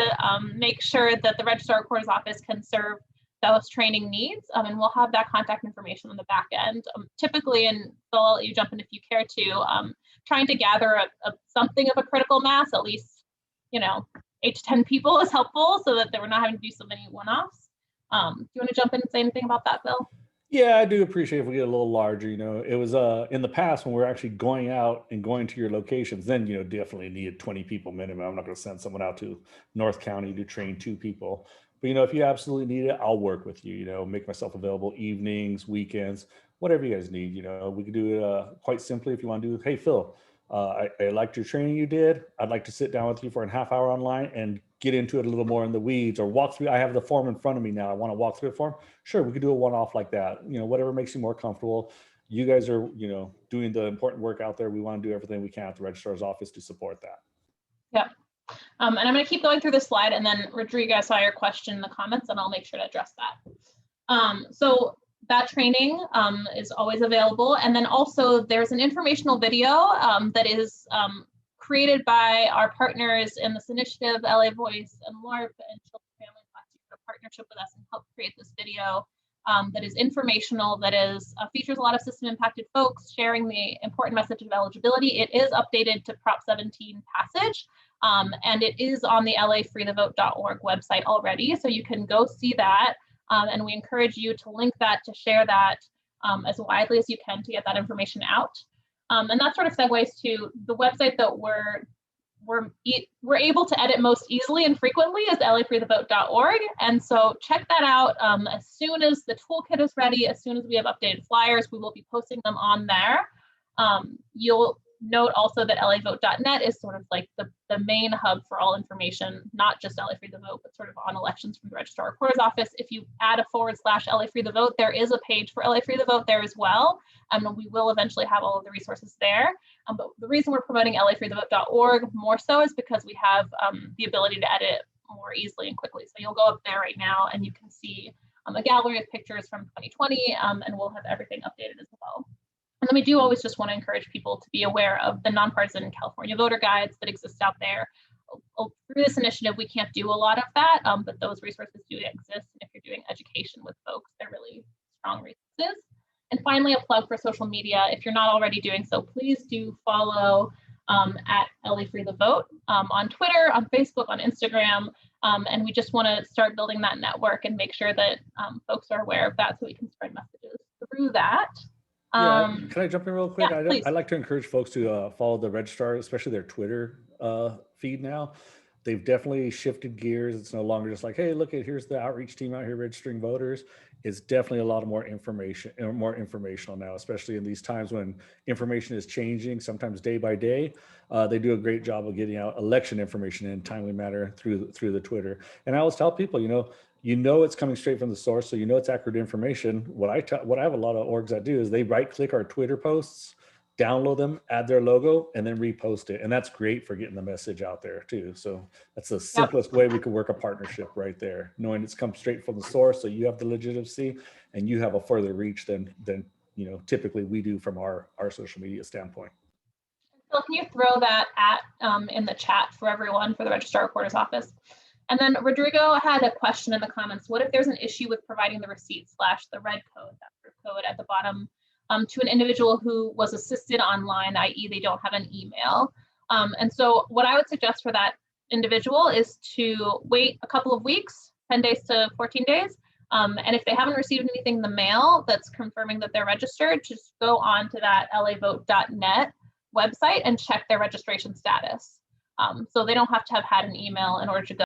make sure that the Registrar Recorder's Office can serve those training needs, and we'll have that contact information on the back end. Typically, and Phil, I'll let you jump in if you care to, trying to gather something of a critical mass, at least 8 to 10 people is helpful, so that we're not having to do so many one-offs. Do you want to jump in and say anything about that, Bill? Yeah, I do appreciate if we get a little larger. It was in the past when we were actually going out and going to your locations, then definitely needed 20 people minimum. I'm not going to send someone out to North County to train 2 people. But if you absolutely need it, I'll work with you. Make myself available evenings, weekends, whatever you guys need. We could do it quite simply if you want to do. Hey, Phil, I liked your training you did. I'd like to sit down with you for a half hour online and get into it a little more in the weeds, or walk through. I have the form in front of me now. I want to walk through the form. Sure, we could do a one-off like that. Whatever makes you more comfortable. you guys are, doing the important work out there. We want to do everything we can at the registrar's office to support that. Yep. And I'm going to keep going through this slide, and then Rodrigo, I saw your question in the comments, and I'll make sure to address that. So that training is always available. And then also there's an informational video that is created by our partners in this initiative, LA Voice and LARP and Children and Families last year, a partnership with us and helped create this video that is informational, that is features a lot of system impacted folks sharing the important message of eligibility. It is updated to Prop 17 passage, and it is on the lafreethevote.org website already, so you can go see that. And we encourage you to link that, to share that as widely as you can to get that information out. And that sort of segues to the website that we're able to edit most easily and frequently is lafreethevote.org. And so check that out. As soon as the toolkit is ready, as soon as we have updated flyers, we will be posting them on there. You'll note also that lavote.net is sort of like the main hub for all information, not just LA Free the Vote, but sort of on elections from the Registrar Recorder's Office. If you add a / LA Free the Vote, there is a page for LA Free the Vote there as well. And we will eventually have all of the resources there. But the reason we're promoting lafreethevote.org more so is because we have the ability to edit more easily and quickly. So you'll go up there right now and you can see a gallery of pictures from 2020, and we'll have everything updated as well. And then we do always just want to encourage people to be aware of the nonpartisan California voter guides that exist out there. Through this initiative, we can't do a lot of that, but those resources do exist. And if you're doing education with folks, they're really strong resources. And finally, a plug for social media. If you're not already doing so, please do follow at LA Free the Vote on Twitter, on Facebook, on Instagram. And we just want to start building that network and make sure that folks are aware of that so we can spread messages through that. Can I jump in real quick? Yeah, I like to encourage folks to follow the Registrar, especially their Twitter feed now. They've definitely shifted gears. It's no longer just like, hey, look at here's the outreach team out here registering voters. It's definitely a lot of more information, more informational now, especially in these times when information is changing, sometimes day by day. They do a great job of getting out election information in a timely manner through the Twitter. And I always tell people, you know it's coming straight from the source, so you know it's accurate information. What I have a lot of orgs that do is they right-click our Twitter posts, download them, add their logo, and then repost it. And that's great for getting the message out there too. So that's the simplest way we could work a partnership right there, knowing it's come straight from the source, so you have the legitimacy and you have a further reach than typically we do from our social media standpoint. So can you throw that in the chat for everyone for the Registrar Recorder's Office? And then Rodrigo had a question in the comments. What if there's an issue with providing the receipt / the red code, that code at the bottom, to an individual who was assisted online, i.e. they don't have an email? And so what I would suggest for that individual is to wait a couple of weeks, 10 days to 14 days. And if they haven't received anything in the mail that's confirming that they're registered, just go on to that lavote.net website and check their registration status. So they don't have to have had an email in order to go